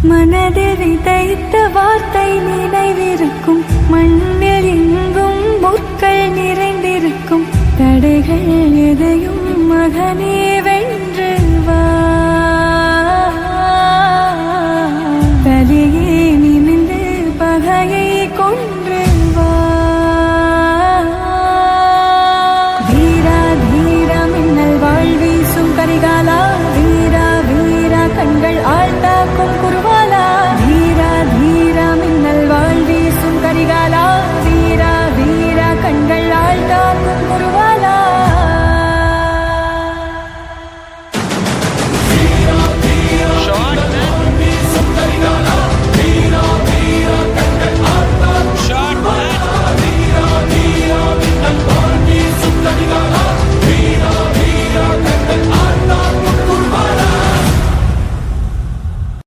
மனதில் விதைத்த வார்த்தை நினைவிருக்கும், மண்ணில் எங்கும் முற்கள் நிறைந்திருக்கும். தடைகள் எதையும் மகனே வென்று வா, தலையே நிமிர்ந்து பகையை கொண்டு